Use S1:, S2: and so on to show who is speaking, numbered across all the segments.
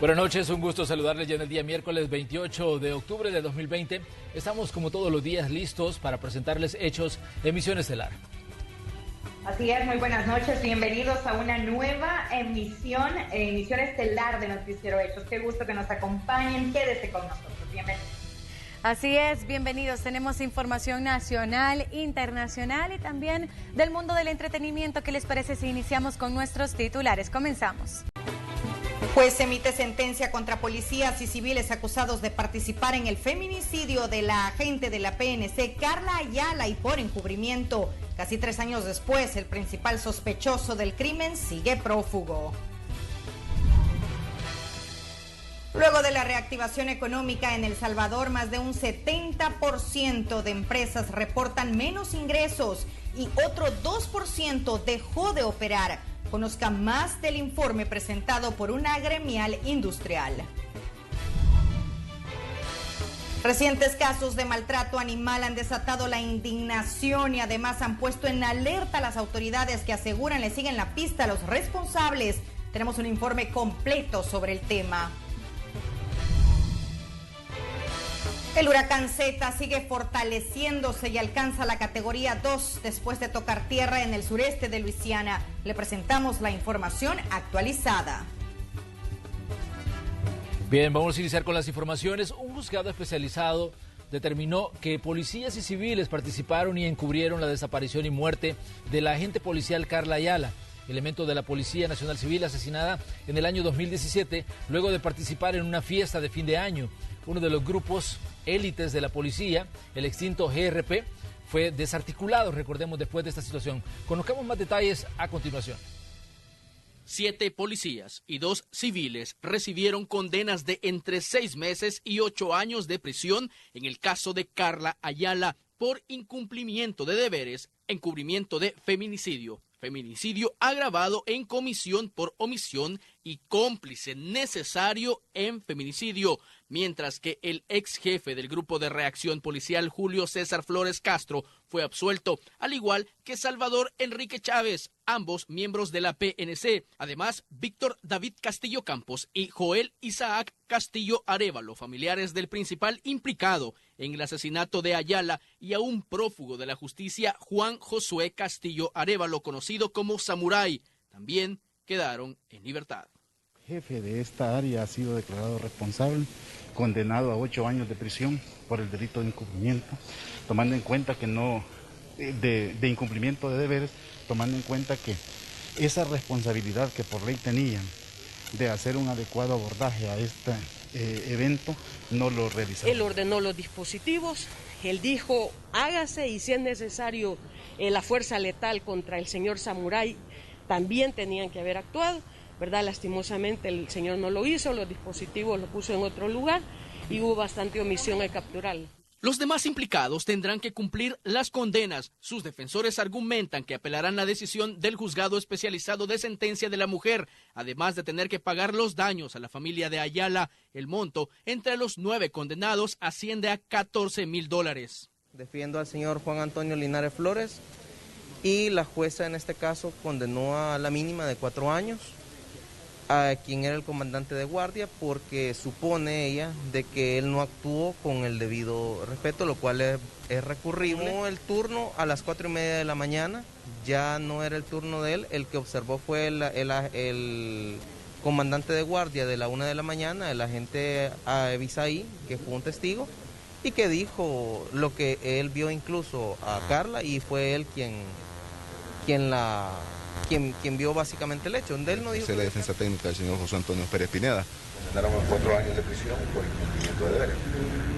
S1: Buenas noches, un gusto saludarles ya en el día miércoles 28 de octubre de 2020. Estamos como todos los días listos para presentarles hechos de Emisión Estelar.
S2: Así es, muy buenas noches, bienvenidos a una nueva emisión estelar de Noticiero Hechos. Qué gusto que nos acompañen, quédese con nosotros, bienvenidos.
S3: Así es, bienvenidos. Tenemos información nacional, internacional y también del mundo del entretenimiento. ¿Qué les parece si iniciamos con nuestros titulares? Comenzamos.
S2: Juez emite sentencia contra policías y civiles acusados de participar en el feminicidio de la agente de la PNC, Carla Ayala, y por encubrimiento. Casi 3 años después, el principal sospechoso del crimen sigue prófugo. Luego de la reactivación económica en El Salvador, más de un 70% de empresas reportan menos ingresos y otro 2% dejó de operar. Conozca más del informe presentado por una gremial industrial. Recientes casos de maltrato animal han desatado la indignación y además han puesto en alerta a las autoridades que aseguran le siguen la pista a los responsables. Tenemos un informe completo sobre el tema. El huracán Zeta sigue fortaleciéndose y alcanza la categoría 2 después de tocar tierra en el sureste de Luisiana. Le presentamos la información actualizada.
S1: Bien, vamos a iniciar con las informaciones. Un juzgado especializado determinó que policías y civiles participaron y encubrieron la desaparición y muerte de la agente policial Carla Ayala, elemento de la Policía Nacional Civil asesinada en el año 2017 luego de participar en una fiesta de fin de año. Uno de los grupos élites de la policía, el extinto GRP, fue desarticulado, recordemos, después de esta situación. Conozcamos más detalles a continuación.
S4: 7 policías y 2 civiles recibieron condenas de entre 6 meses y 8 años de prisión en el caso de Carla Ayala por incumplimiento de deberes, encubrimiento de feminicidio, feminicidio agravado en comisión por omisión y cómplice necesario en feminicidio, mientras que el ex jefe del grupo de reacción policial Julio César Flores Castro fue absuelto, al igual que Salvador Enrique Chávez, ambos miembros de la PNC. Además, Víctor David Castillo Campos y Joel Isaac Castillo Arévalo, familiares del principal implicado en el asesinato de Ayala y a un prófugo de la justicia, Juan Josué Castillo Arévalo, conocido como Samurai, también quedaron en libertad.
S5: El jefe de esta área ha sido declarado responsable, condenado a 8 años de prisión por el delito de incumplimiento, tomando en cuenta que de incumplimiento de deberes, tomando en cuenta que esa responsabilidad que por ley tenían de hacer un adecuado abordaje a este evento, no lo realizaron.
S6: Él ordenó los dispositivos, él dijo, hágase, y si es necesario la fuerza letal contra el señor Samurai, también tenían que haber actuado, ¿verdad? Lastimosamente el señor no lo hizo, los dispositivos los puso en otro lugar y hubo bastante omisión al capturarlo.
S4: Los demás implicados tendrán que cumplir las condenas. Sus defensores argumentan que apelarán la decisión del juzgado especializado de sentencia de la mujer, además de tener que pagar los daños a la familia de Ayala. El monto entre los 9 condenados asciende a $14,000.
S7: Defiendo al señor Juan Antonio Linares Flores y la jueza en este caso condenó a la mínima de 4 años a quien era el comandante de guardia, porque supone ella de que él no actuó con el debido respeto, lo cual es recurrible. El turno a las 4:30 de la mañana, ya no era el turno de él, el que observó fue el comandante de guardia de la 1 de la mañana, el agente Abisaí, que fue un testigo, y que dijo lo que él vio incluso a Carla, y fue él quien vio básicamente el hecho. Él no dijo.
S8: Es la defensa técnica del señor José Antonio Pérez Pineda.
S9: Condenaron a 4 años de prisión por incumplimiento de deberes,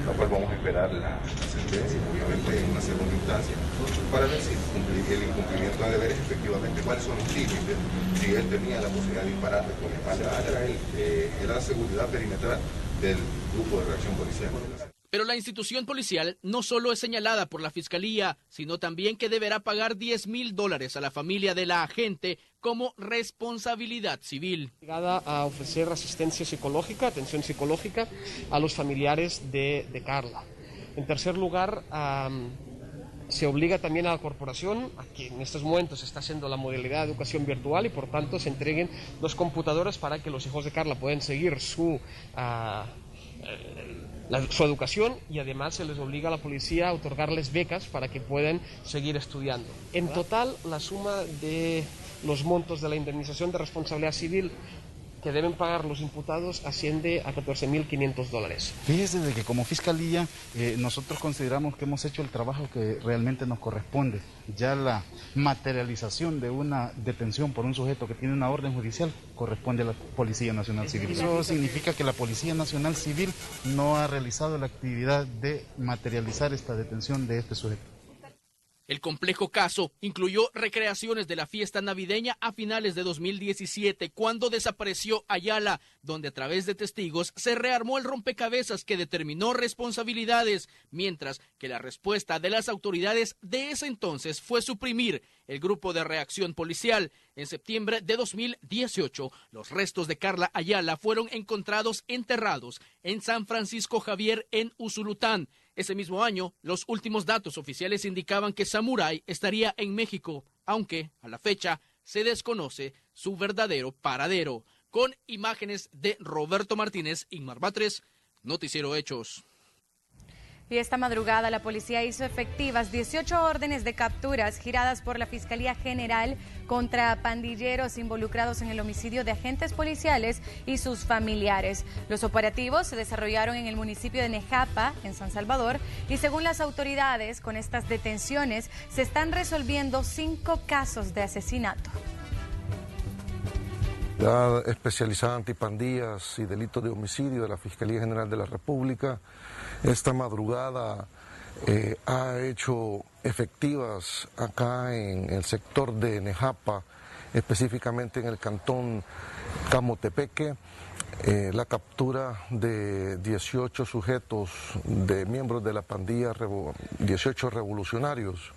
S9: lo cual vamos a esperar la sentencia, obviamente en una segunda instancia, para ver si el incumplimiento de deberes efectivamente, cuáles son los límites, si él tenía la posibilidad de disparar con la espalda, era la seguridad perimetral del grupo de reacción policial.
S4: Pero la institución policial no solo es señalada por la Fiscalía, sino también que deberá pagar $10,000 a la familia de la agente como responsabilidad civil.
S10: Llegada a ofrecer asistencia psicológica, atención psicológica a los familiares de Carla. En tercer lugar, Se obliga también a la corporación a que en estos momentos se está haciendo la modalidad de educación virtual y por tanto se entreguen 2 computadores para que los hijos de Carla puedan seguir su educación, y además se les obliga a la policía a otorgarles becas para que puedan seguir estudiando. En total, la suma de los montos de la indemnización de responsabilidad civil que deben pagar los imputados asciende a $14.500.
S5: Fíjese de que como Fiscalía nosotros consideramos que hemos hecho el trabajo que realmente nos corresponde. Ya la materialización de una detención por un sujeto que tiene una orden judicial corresponde a la Policía Nacional Civil. Eso significa que la Policía Nacional Civil no ha realizado la actividad de materializar esta detención de este sujeto.
S4: El complejo caso incluyó recreaciones de la fiesta navideña a finales de 2017, cuando desapareció Ayala, donde a través de testigos se rearmó el rompecabezas que determinó responsabilidades, mientras que la respuesta de las autoridades de ese entonces fue suprimir el grupo de reacción policial. En septiembre de 2018, los restos de Carla Ayala fueron encontrados enterrados en San Francisco Javier, en Usulután. Ese mismo año, los últimos datos oficiales indicaban que Samurai estaría en México, aunque a la fecha se desconoce su verdadero paradero. Con imágenes de Roberto Martínez, Inmar Batres, Noticiero Hechos.
S3: Y esta madrugada la policía hizo efectivas 18 órdenes de capturas giradas por la Fiscalía General contra pandilleros involucrados en el homicidio de agentes policiales y sus familiares. Los operativos se desarrollaron en el municipio de Nejapa, en San Salvador, y según las autoridades, con estas detenciones se están resolviendo 5 casos de asesinato.
S11: La especializada antipandillas y delitos de homicidio de la Fiscalía General de la República esta madrugada ha hecho efectivas acá en el sector de Nejapa, específicamente en el cantón Camotepeque, la captura de 18 sujetos, de miembros de la pandilla, 18 revolucionarios.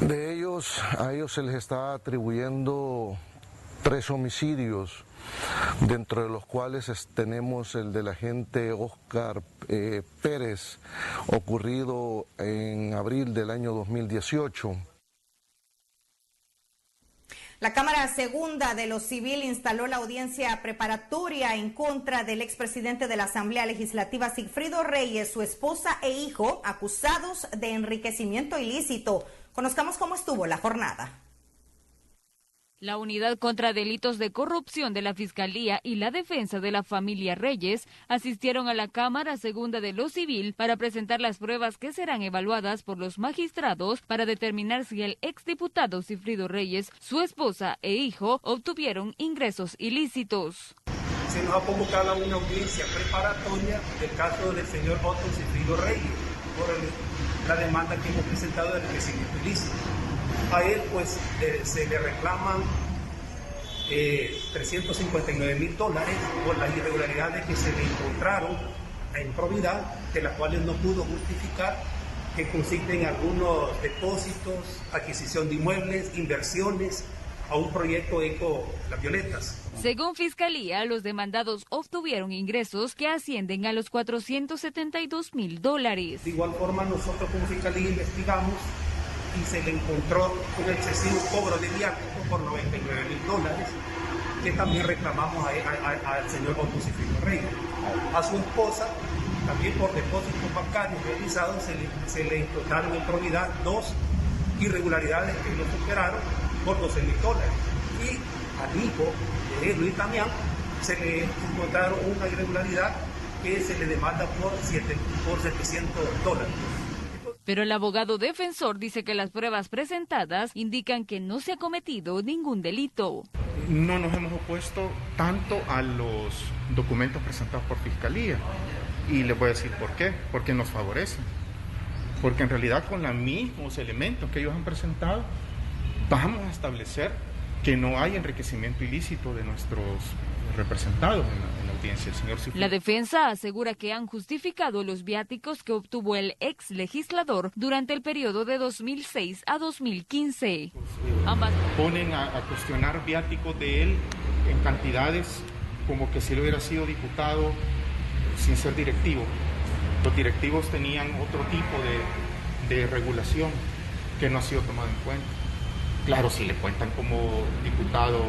S11: De ellos, a ellos se les está atribuyendo 3 homicidios, dentro de los cuales tenemos el del agente Oscar Pérez, ocurrido en abril del año 2018.
S2: La Cámara Segunda de lo Civil instaló la audiencia preparatoria en contra del expresidente de la Asamblea Legislativa, Sigfrido Reyes, su esposa e hijo, acusados de enriquecimiento ilícito. Conozcamos cómo estuvo la jornada.
S12: La Unidad contra Delitos de Corrupción de la Fiscalía y la Defensa de la Familia Reyes asistieron a la Cámara Segunda de lo Civil para presentar las pruebas que serán evaluadas por los magistrados para determinar si el exdiputado Sigfrido Reyes, su esposa e hijo obtuvieron ingresos ilícitos.
S13: Se nos ha convocado a una audiencia preparatoria del caso del señor Otto Sigfrido Reyes por la demanda que hemos presentado del enriquecimiento ilícito. A él pues se le reclaman $359,000 por las irregularidades que se le encontraron en probidad, de las cuales no pudo justificar, que consisten en algunos depósitos, adquisición de inmuebles, inversiones a un proyecto Eco Las Violetas.
S12: Según Fiscalía, los demandados obtuvieron ingresos que ascienden a los $472,000.
S13: De igual forma, nosotros como Fiscalía investigamos y se le encontró un excesivo cobro de viáticos por $99,000, que también reclamamos al señor Otto Sigfrido Reyes. A su esposa, también por depósitos bancarios realizados, se le encontraron en probidad 2 irregularidades que no superaron por $12,000. Y al hijo de Luis Damián se le encontraron una irregularidad que se le demanda por $700.
S12: Pero el abogado defensor dice que las pruebas presentadas indican que no se ha cometido ningún delito.
S14: No nos hemos opuesto tanto a los documentos presentados por Fiscalía. Y les voy a decir por qué. Porque nos favorecen. Porque en realidad con los mismos elementos que ellos han presentado, vamos a establecer que no hay enriquecimiento ilícito de nuestros representados en la audiencia. El señor
S12: La defensa asegura que han justificado los viáticos que obtuvo el ex legislador durante el periodo de 2006 a 2015.
S14: Ambas ponen a cuestionar viáticos de él en cantidades como que si él hubiera sido diputado sin ser directivo. Los directivos tenían otro tipo de regulación que no ha sido tomado en cuenta. Claro, si le cuentan como diputado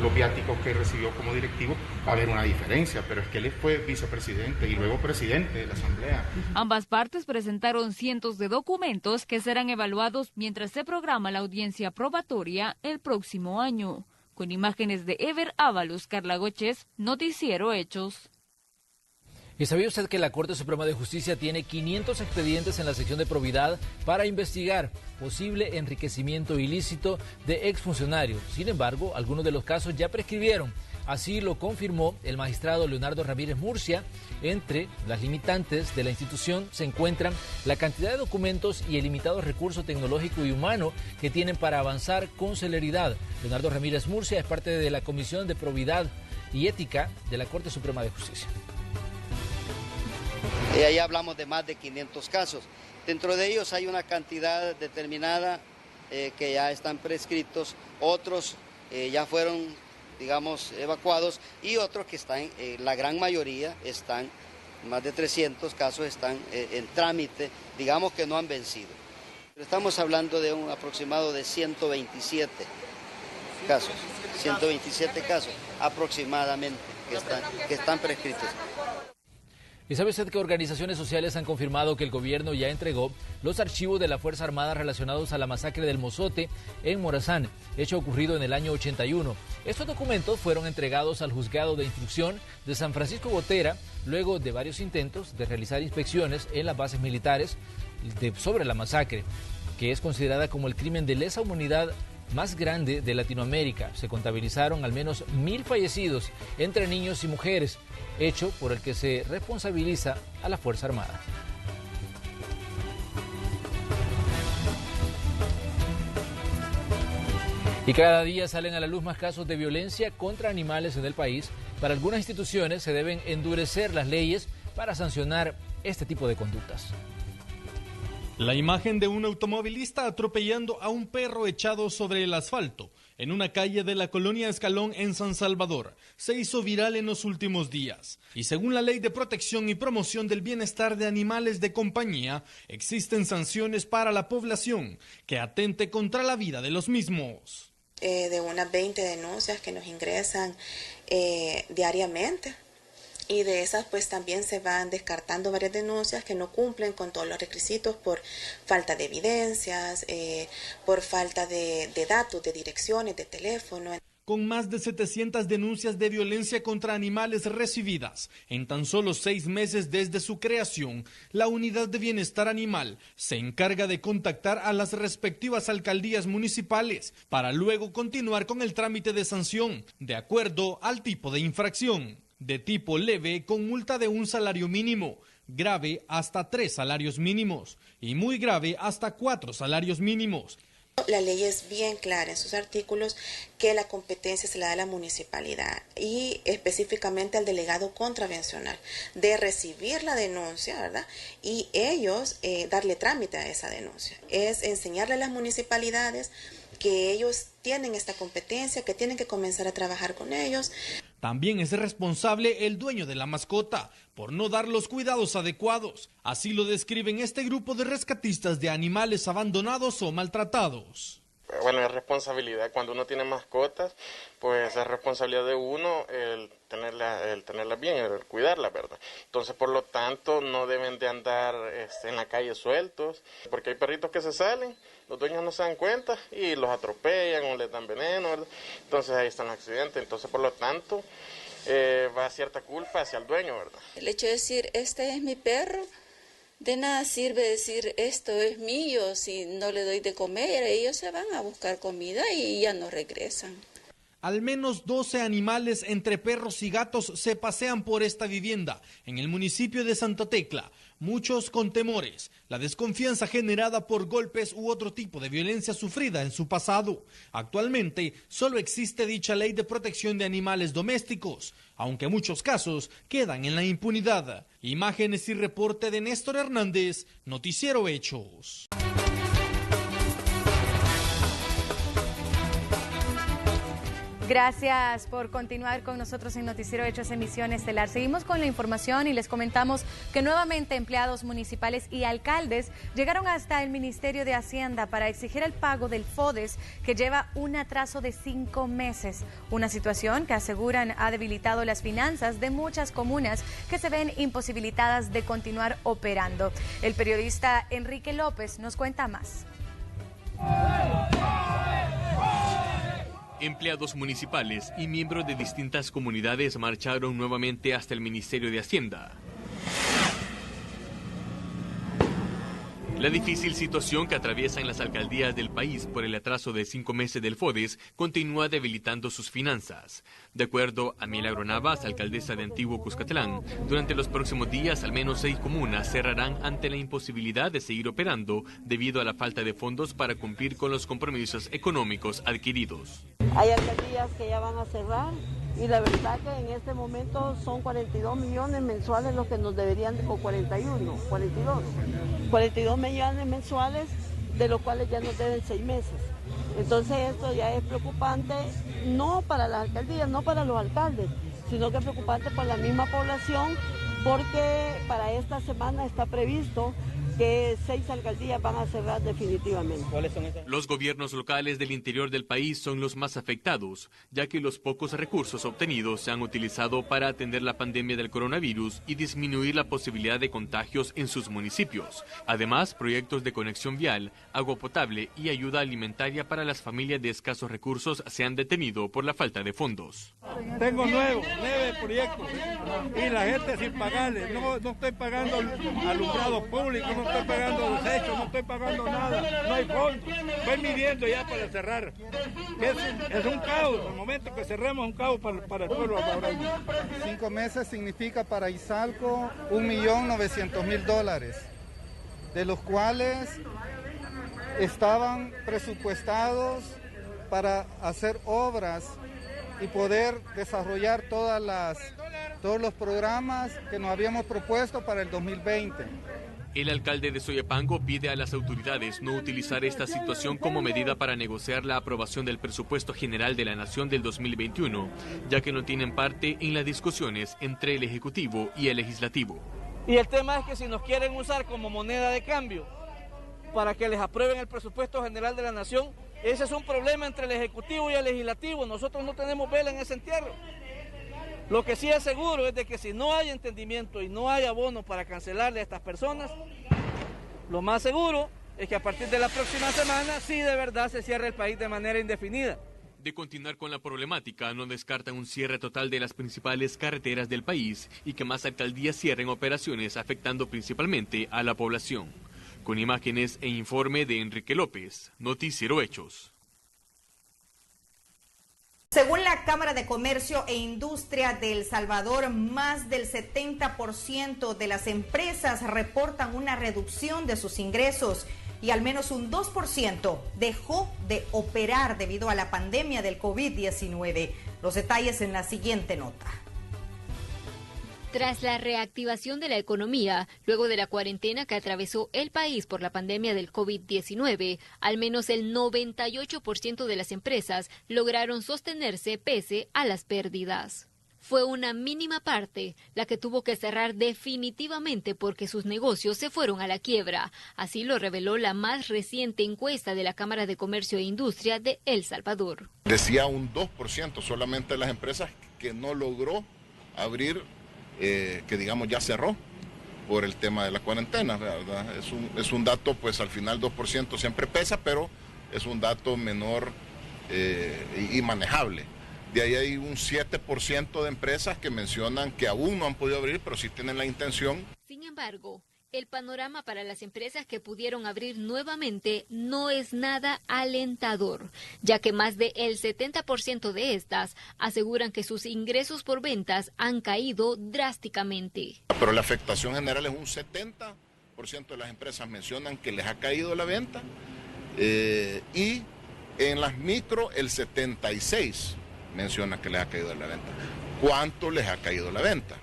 S14: los viáticos que recibió como directivo, va a haber una diferencia, pero es que él fue vicepresidente y luego presidente de la Asamblea.
S12: Ambas partes presentaron cientos de documentos que serán evaluados mientras se programa la audiencia probatoria el próximo año. Con imágenes de Ever Ábalos, Carla Góchez, Noticiero Hechos.
S1: ¿Y sabía usted que la Corte Suprema de Justicia tiene 500 expedientes en la sección de probidad para investigar posible enriquecimiento ilícito de exfuncionarios? Sin embargo, algunos de los casos ya prescribieron. Así lo confirmó el magistrado Leonardo Ramírez Murcia. Entre las limitantes de la institución se encuentran la cantidad de documentos y el limitado recurso tecnológico y humano que tienen para avanzar con celeridad. Leonardo Ramírez Murcia es parte de la Comisión de Probidad y Ética de la Corte Suprema de Justicia.
S15: Ahí hablamos de más de 500 casos. Dentro de ellos hay una cantidad determinada que ya están prescritos, otros ya fueron, digamos, evacuados y otros que están, la gran mayoría están, más de 300 casos están en trámite, digamos que no han vencido. Estamos hablando de un aproximado de 127 casos, 127 casos aproximadamente que están prescritos.
S1: ¿Y sabe usted que organizaciones sociales han confirmado que el gobierno ya entregó los archivos de la Fuerza Armada relacionados a la masacre del Mozote en Morazán, hecho ocurrido en el año 81? Estos documentos fueron entregados al Juzgado de Instrucción de San Francisco Gotera luego de varios intentos de realizar inspecciones en las bases militares sobre la masacre, que es considerada como el crimen de lesa humanidad más grande de Latinoamérica. Se contabilizaron al menos 1.000 fallecidos entre niños y mujeres, hecho por el que se responsabiliza a la Fuerza Armada. Y cada día salen a la luz más casos de violencia contra animales en el país. Para algunas instituciones se deben endurecer las leyes para sancionar este tipo de conductas.
S16: La imagen de un automovilista atropellando a un perro echado sobre el asfalto en una calle de la colonia Escalón en San Salvador se hizo viral en los últimos días. Y según la Ley de Protección y Promoción del Bienestar de Animales de Compañía, existen sanciones para la población que atente contra la vida de los mismos.
S17: De unas 20 denuncias que nos ingresan diariamente. Y de esas pues también se van descartando varias denuncias que no cumplen con todos los requisitos por falta de evidencias, por falta de datos, de direcciones, de teléfono.
S16: Con más de 700 denuncias de violencia contra animales recibidas en tan solo 6 meses desde su creación, la Unidad de Bienestar Animal se encarga de contactar a las respectivas alcaldías municipales para luego continuar con el trámite de sanción, de acuerdo al tipo de infracción. De tipo leve con multa de 1 salario mínimo, grave hasta 3 salarios mínimos y muy grave hasta 4 salarios mínimos.
S17: La ley es bien clara en sus artículos que la competencia se la da a la municipalidad y específicamente al delegado contravencional de recibir la denuncia, ¿verdad? Y ellos darle trámite a esa denuncia. Es enseñarle a las municipalidades que ellos tienen esta competencia, que tienen que comenzar a trabajar con ellos.
S16: También es responsable el dueño de la mascota por no dar los cuidados adecuados. Así lo describen este grupo de rescatistas de animales abandonados o maltratados.
S18: Bueno, es responsabilidad. Cuando uno tiene mascotas, pues es responsabilidad de uno el tenerla bien, el cuidarla, ¿verdad? Entonces, por lo tanto, no deben de andar en la calle sueltos, porque hay perritos que se salen, los dueños no se dan cuenta y los atropellan o les dan veneno, ¿verdad? Entonces ahí están los accidentes. Entonces, por lo tanto, va cierta culpa hacia el dueño, ¿verdad?
S19: El hecho de decir, este es mi perro, de nada sirve decir, esto es mío, si no le doy de comer, ellos se van a buscar comida y ya no regresan.
S16: Al menos 12 animales entre perros y gatos se pasean por esta vivienda en el municipio de Santa Tecla, muchos con temores, la desconfianza generada por golpes u otro tipo de violencia sufrida en su pasado. Actualmente solo existe dicha ley de protección de animales domésticos, aunque muchos casos quedan en la impunidad. Imágenes y reporte de Néstor Hernández, Noticiero Hechos.
S3: Gracias por continuar con nosotros en Noticiero Hechos Emisión Estelar. Seguimos con la información y les comentamos que nuevamente empleados municipales y alcaldes llegaron hasta el Ministerio de Hacienda para exigir el pago del FODES, que lleva un atraso de 5 meses. Una situación que aseguran ha debilitado las finanzas de muchas comunas que se ven imposibilitadas de continuar operando. El periodista Enrique López nos cuenta más.
S20: Empleados municipales y miembros de distintas comunidades marcharon nuevamente hasta el Ministerio de Hacienda. La difícil situación que atraviesan las alcaldías del país por el atraso de 5 meses del FODES continúa debilitando sus finanzas. De acuerdo a Milagro Navas, alcaldesa de Antiguo Cuscatlán, durante los próximos días al menos 6 comunas cerrarán ante la imposibilidad de seguir operando debido a la falta de fondos para cumplir con los compromisos económicos adquiridos.
S21: Hay alcaldías que ya van a cerrar y la verdad que en este momento son 42 millones mensuales los que nos deberían, o 42 millones mensuales, de los cuales ya nos deben 6 meses. Entonces esto ya es preocupante, no para las alcaldías, no para los alcaldes, sino que es preocupante para la misma población, porque para esta semana está previsto que 6 alcaldías van a cerrar definitivamente.
S20: ¿Cuáles son esas? Los gobiernos locales del interior del país son los más afectados, ya que los pocos recursos obtenidos se han utilizado para atender la pandemia del coronavirus y disminuir la posibilidad de contagios en sus municipios. Además, proyectos de conexión vial, agua potable y ayuda alimentaria para las familias de escasos recursos se han detenido por la falta de fondos.
S22: Tengo 9 proyectos y la gente sin pagarle, no estoy pagando alumbrado público, no estoy pagando desechos, no estoy pagando nada, no hay fondos. Voy midiendo ya para cerrar. Es un caos, el momento que cerremos es un caos para el pueblo salvadoreño.
S23: 5 meses significa para Izalco $1.900.000, de los cuales estaban presupuestados para hacer obras y poder desarrollar todos los programas que nos habíamos propuesto para el 2020.
S20: El alcalde de Soyapango pide a las autoridades no utilizar esta situación como medida para negociar la aprobación del presupuesto general de la Nación del 2021, ya que no tienen parte en las discusiones entre el Ejecutivo y el Legislativo.
S24: Y el tema es que si nos quieren usar como moneda de cambio para que les aprueben el presupuesto general de la Nación, ese es un problema entre el Ejecutivo y el Legislativo. Nosotros no tenemos vela en ese entierro. Lo que sí es seguro es de que si no hay entendimiento y no hay abono para cancelarle a estas personas, lo más seguro es que a partir de la próxima semana sí de verdad se cierre el país de manera indefinida.
S20: De continuar con la problemática, no descartan un cierre total de las principales carreteras del país y que más alcaldías cierren operaciones afectando principalmente a la población. Con imágenes e informe de Enrique López, Noticiero Hechos.
S2: Según la Cámara de Comercio e Industria de El Salvador, más del 70% de las empresas reportan una reducción de sus ingresos y al menos un 2% dejó de operar debido a la pandemia del COVID-19. Los detalles en la siguiente nota.
S25: Tras la reactivación de la economía, luego de la cuarentena que atravesó el país por la pandemia del COVID-19, al menos el 98% de las empresas lograron sostenerse pese a las pérdidas. Fue una mínima parte la que tuvo que cerrar definitivamente porque sus negocios se fueron a la quiebra. Así lo reveló la más reciente encuesta de la Cámara de Comercio e Industria de El Salvador.
S26: Decía un 2% solamente de las empresas que no logró abrir, que digamos ya cerró por el tema de la cuarentena, ¿verdad? Es un dato, pues al final 2% siempre pesa, pero es un dato menor y manejable. De ahí hay un 7% de empresas que mencionan que aún no han podido abrir, pero sí tienen la intención.
S25: Sin embargo, el panorama para las empresas que pudieron abrir nuevamente no es nada alentador, ya que más del 70% de estas aseguran que sus ingresos por ventas han caído drásticamente.
S26: Pero la afectación general es un 70% de las empresas mencionan que les ha caído la venta y en las micro el 76% menciona que les ha caído la venta. ¿Cuánto les ha caído la venta?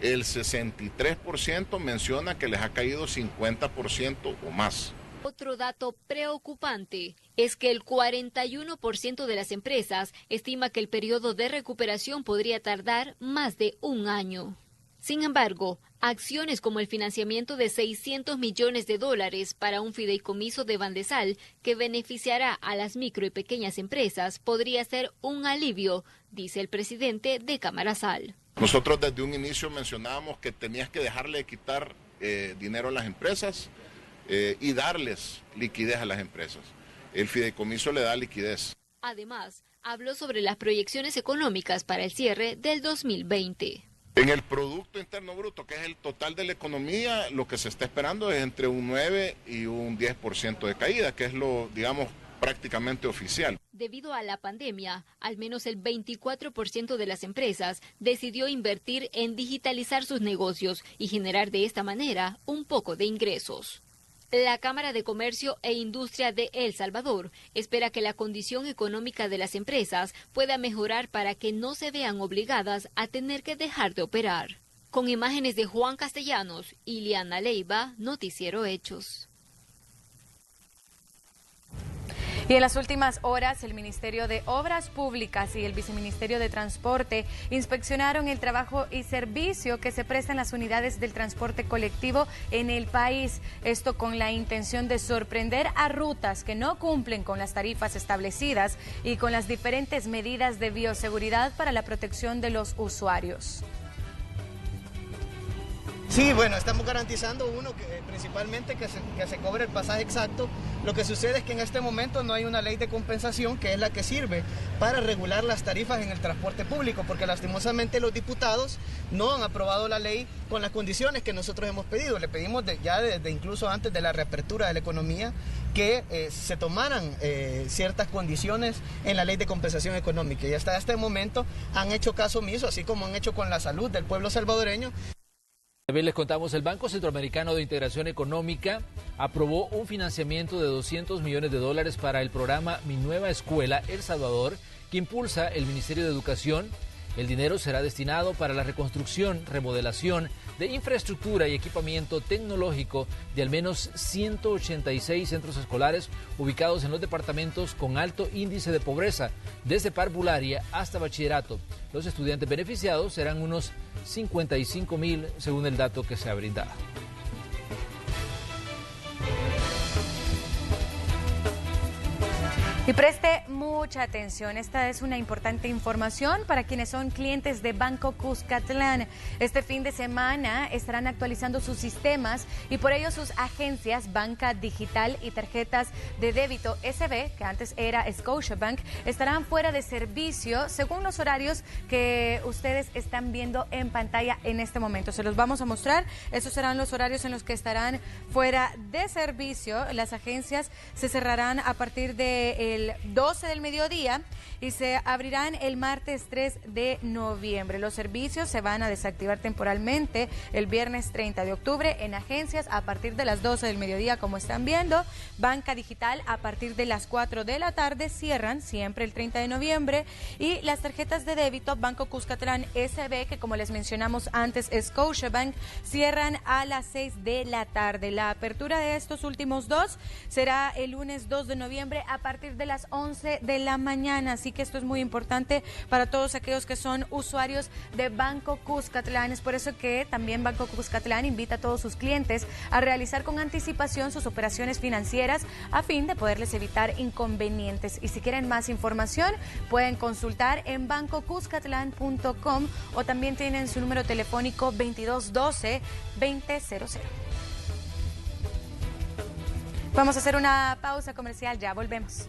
S26: El 63% menciona que les ha caído 50% o más.
S25: Otro dato preocupante es que el 41% de las empresas estima que el periodo de recuperación podría tardar más de un año. Sin embargo, acciones como el financiamiento de $600 millones para un fideicomiso de Bandesal que beneficiará a las micro y pequeñas empresas podría ser un alivio, dice el presidente de Camarasal.
S26: Nosotros desde un inicio mencionábamos que tenías que dejarle de quitar dinero a las empresas y darles liquidez a las empresas. El fideicomiso le da liquidez.
S25: Además, habló sobre las proyecciones económicas para el cierre del 2020.
S26: En el Producto Interno Bruto, que es el total de la economía, lo que se está esperando es entre un 9 y un 10% de caída, que es lo, digamos, prácticamente oficial.
S25: Debido a la pandemia, al menos el 24% de las empresas decidió invertir en digitalizar sus negocios y generar de esta manera un poco de ingresos. La Cámara de Comercio e Industria de El Salvador espera que la condición económica de las empresas pueda mejorar para que no se vean obligadas a tener que dejar de operar. Con imágenes de Juan Castellanos, Iliana Leiva, Noticiero Hechos.
S3: Y en las últimas horas, el Ministerio de Obras Públicas y el Viceministerio de Transporte inspeccionaron el trabajo y servicio que se prestan las unidades del transporte colectivo en el país. Esto con la intención de sorprender a rutas que no cumplen con las tarifas establecidas y con las diferentes medidas de bioseguridad para la protección de los usuarios.
S5: Sí, bueno, estamos garantizando principalmente que se cobre el pasaje exacto. Lo que sucede es que en este momento no hay una ley de compensación que es la que sirve para regular las tarifas en el transporte público, porque lastimosamente los diputados no han aprobado la ley con las condiciones que nosotros hemos pedido. Le pedimos desde incluso antes de la reapertura de la economía que se tomaran ciertas condiciones en la ley de compensación económica, y hasta este momento han hecho caso omiso, así como han hecho con la salud del pueblo salvadoreño.
S1: También les contamos, el Banco Centroamericano de Integración Económica aprobó un financiamiento de $200 millones para el programa Mi Nueva Escuela El Salvador, que impulsa el Ministerio de Educación. El dinero será destinado para la reconstrucción, remodelación de infraestructura y equipamiento tecnológico de al menos 186 centros escolares ubicados en los departamentos con alto índice de pobreza, desde parvularia hasta bachillerato. Los estudiantes beneficiados serán unos 55,000 según el dato que se ha brindado.
S3: Y preste mucha atención, esta es una importante información para quienes son clientes de Banco Cuscatlán. Este fin de semana estarán actualizando sus sistemas y por ello sus agencias, banca digital y tarjetas de débito SB, que antes era Scotiabank, estarán fuera de servicio según los horarios que ustedes están viendo en pantalla en este momento. Se los vamos a mostrar, esos serán los horarios en los que estarán fuera de servicio. Las agencias se cerrarán a partir de el 12 del mediodía y se abrirán el martes 3 de noviembre. Los servicios se van a desactivar temporalmente el viernes 30 de octubre en agencias a partir de las 12 del mediodía, como están viendo. Banca digital a partir de las 4 de la tarde cierran siempre el 30 de noviembre, y las tarjetas de débito Banco Cuscatlán SB, que como les mencionamos antes Scotiabank, cierran a las 6 de la tarde. La apertura de estos últimos dos será el lunes 2 de noviembre a partir de las 11 de la mañana, así que esto es muy importante para todos aquellos que son usuarios de Banco Cuscatlán. Es por eso que también Banco Cuscatlán invita a todos sus clientes a realizar con anticipación sus operaciones financieras a fin de poderles evitar inconvenientes. Y si quieren más información, pueden consultar en bancocuscatlán.com o también tienen su número telefónico 2212-2000. Vamos a hacer una pausa comercial, ya volvemos.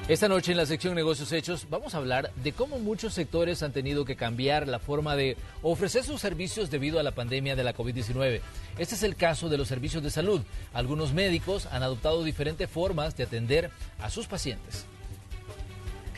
S1: Esta noche en la sección Negocios Hechos vamos a hablar de cómo muchos sectores han tenido que cambiar la forma de ofrecer sus servicios debido a la pandemia de la COVID-19. Este es el caso de los servicios de salud. Algunos médicos han adoptado diferentes formas de atender a sus pacientes.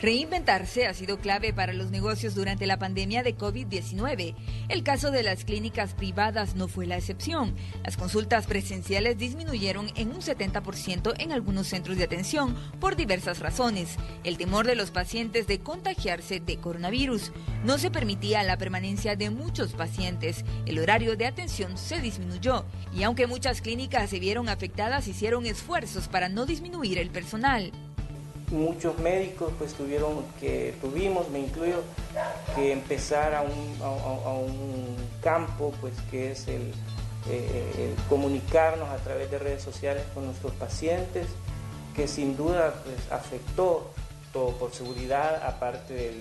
S4: Reinventarse ha sido clave para los negocios durante la pandemia de COVID-19. El caso de las clínicas privadas no fue la excepción. Las consultas presenciales disminuyeron en un 70% en algunos centros de atención por diversas razones. El temor de los pacientes de contagiarse de coronavirus. No se permitía la permanencia de muchos pacientes. El horario de atención se disminuyó. Y aunque muchas clínicas se vieron afectadas, hicieron esfuerzos para no disminuir el personal.
S6: Muchos médicos pues tuvimos, me incluyo, que empezar a un campo pues que es el comunicarnos a través de redes sociales con nuestros pacientes, que sin duda pues afectó todo por seguridad, aparte de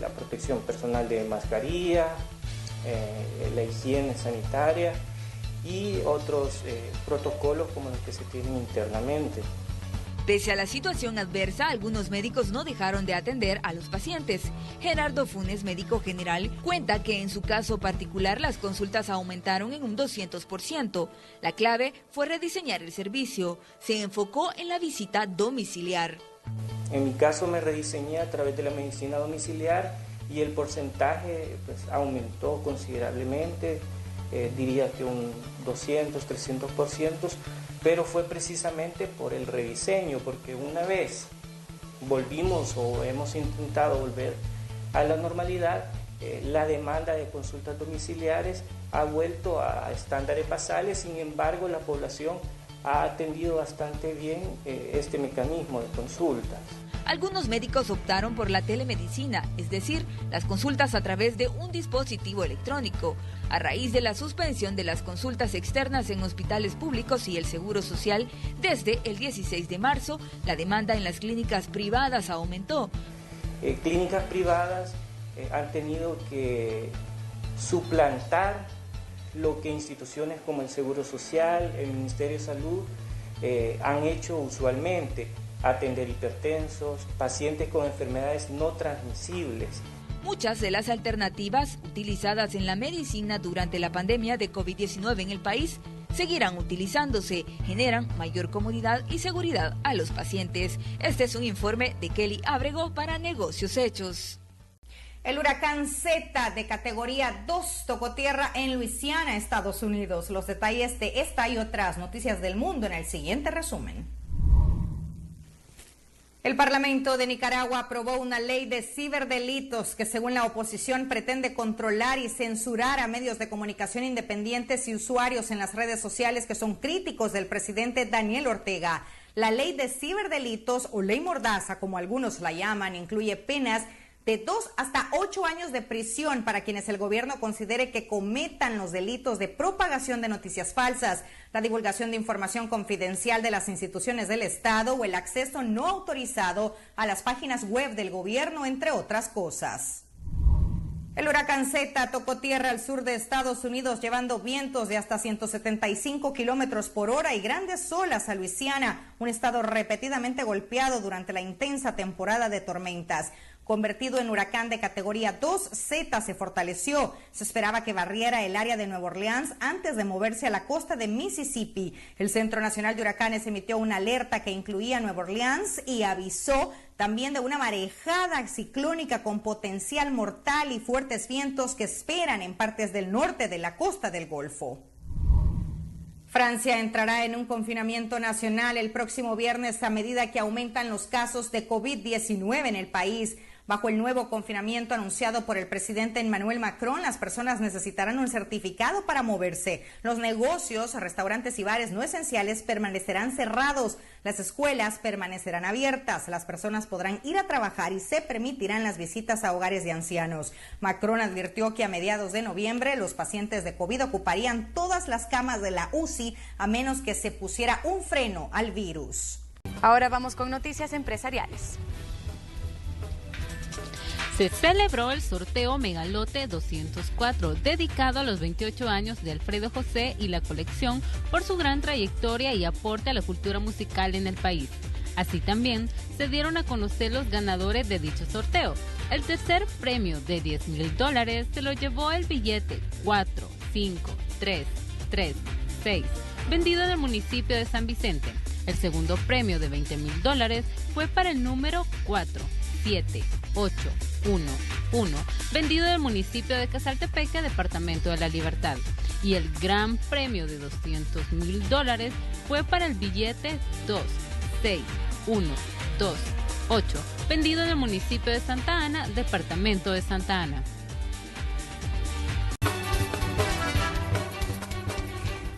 S6: la protección personal de mascarilla, la higiene sanitaria y otros protocolos como los que se tienen internamente.
S4: Pese a la situación adversa, algunos médicos no dejaron de atender a los pacientes. Gerardo Funes, médico general, cuenta que en su caso particular las consultas aumentaron en un 200%. La clave fue rediseñar el servicio. Se enfocó en la visita domiciliar.
S6: En mi caso me rediseñé a través de la medicina domiciliar y el porcentaje pues, aumentó considerablemente, diría que un 200, 300%. Pero fue precisamente por el rediseño, porque una vez volvimos o hemos intentado volver a la normalidad, la demanda de consultas domiciliares ha vuelto a estándares basales. Sin embargo, la población ha atendido bastante bien este mecanismo de consultas.
S4: Algunos médicos optaron por la telemedicina, es decir, las consultas a través de un dispositivo electrónico. A raíz de la suspensión de las consultas externas en hospitales públicos y el Seguro Social, desde el 16 de marzo, la demanda en las clínicas privadas aumentó.
S6: Clínicas privadas han tenido que suplantar lo que instituciones como el Seguro Social, el Ministerio de Salud han hecho usualmente: atender hipertensos, pacientes con enfermedades no transmisibles.
S4: Muchas de las alternativas utilizadas en la medicina durante la pandemia de COVID-19 en el país seguirán utilizándose, generan mayor comodidad y seguridad a los pacientes. Este es un informe de Kelly Ábrego para Negocios Hechos.
S2: El huracán Z de categoría 2 tocó tierra en Luisiana, Estados Unidos. Los detalles de esta y otras noticias del mundo en el siguiente resumen. El Parlamento de Nicaragua aprobó una ley de ciberdelitos que, según la oposición, pretende controlar y censurar a medios de comunicación independientes y usuarios en las redes sociales que son críticos del presidente Daniel Ortega. La ley de ciberdelitos, o ley mordaza, como algunos la llaman, incluye penas de 2 hasta 8 años de prisión para quienes el gobierno considere que cometan los delitos de propagación de noticias falsas, la divulgación de información confidencial de las instituciones del Estado o el acceso no autorizado a las páginas web del gobierno, entre otras cosas. El huracán Z tocó tierra al sur de Estados Unidos, llevando vientos de hasta 175 kilómetros por hora y grandes olas a Luisiana, un estado repetidamente golpeado durante la intensa temporada de tormentas. Convertido en huracán de categoría 2, Z se fortaleció. Se esperaba que barriera el área de Nueva Orleans antes de moverse a la costa de Mississippi. El Centro Nacional de Huracanes emitió una alerta que incluía Nueva Orleans y avisó también de una marejada ciclónica con potencial mortal y fuertes vientos que esperan en partes del norte de la costa del Golfo. Francia entrará en un confinamiento nacional el próximo viernes a medida que aumentan los casos de COVID-19 en el país. Bajo el nuevo confinamiento anunciado por el presidente Emmanuel Macron, las personas necesitarán un certificado para moverse. Los negocios, restaurantes y bares no esenciales permanecerán cerrados. Las escuelas permanecerán abiertas. Las personas podrán ir a trabajar y se permitirán las visitas a hogares de ancianos. Macron advirtió que a mediados de noviembre los pacientes de COVID ocuparían todas las camas de la UCI a menos que se pusiera un freno al virus.
S3: Ahora vamos con noticias empresariales.
S7: Se celebró el sorteo Megalote 204, dedicado a los 28 años de Alfredo José y la colección por su gran trayectoria y aporte a la cultura musical en el país. Así también se dieron a conocer los ganadores de dicho sorteo. El tercer premio de $10,000 se lo llevó el billete 4, 5, 3, 3, 6, vendido en el municipio de San Vicente. El segundo premio de $20,000 fue para el número 4, 7811, vendido del municipio de Casaltepeque, departamento de La Libertad. Y el gran premio de $200,000 fue para el billete 26128, vendido en el municipio de Santa Ana, departamento de Santa Ana.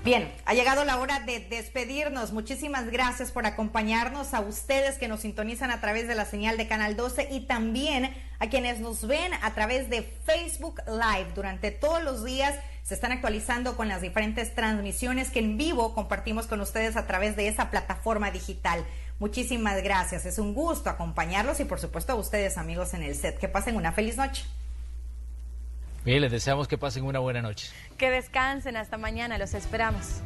S2: Bien, ha llegado la hora de despedirnos. Muchísimas gracias por acompañarnos, a ustedes que nos sintonizan a través de la señal de Canal 12 y también a quienes nos ven a través de Facebook Live. Durante todos los días se están actualizando con las diferentes transmisiones que en vivo compartimos con ustedes a través de esa plataforma digital. Muchísimas gracias, es un gusto acompañarlos y por supuesto a ustedes, amigos en el set. Que pasen una feliz noche.
S1: Bien, les deseamos que pasen una buena noche.
S3: Que descansen, hasta mañana, los esperamos.